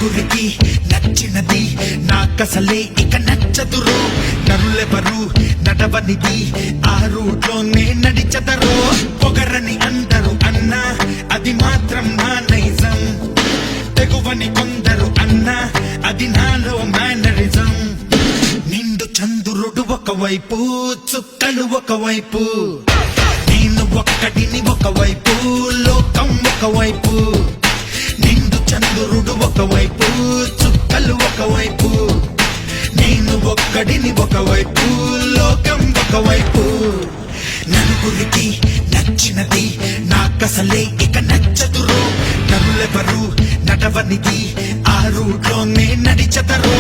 నలుగురికి నచ్చినది నాకసలే ఇక నచ్చదురో నరులెవరు నడవనిది ఆ రూట్లోనే నడిచదరో పొగరని అందరూ అన్నా అది మాత్రం నా నైజం తెగువని కొందరు అన్నా అది నాలో మేనరిజం నిండు చంద్రుడు ఒకవైపు చుక్కలు ఒకవైపు నేను ఒక్కడిని ఒకవైపు లోకం ఒకవైపు నిండు చంద్రుడు ఒకవైపు చుక్కలు ఒకవైపు నేను ఒక్కడిని ఒకవైపు లోకం ఒకవైపు నలుగురికి నచ్చినది నాకసలే ఇక నచ్చదురో నరులెవరు నడవనిది ఆ రూట్లోనే నడిచదరో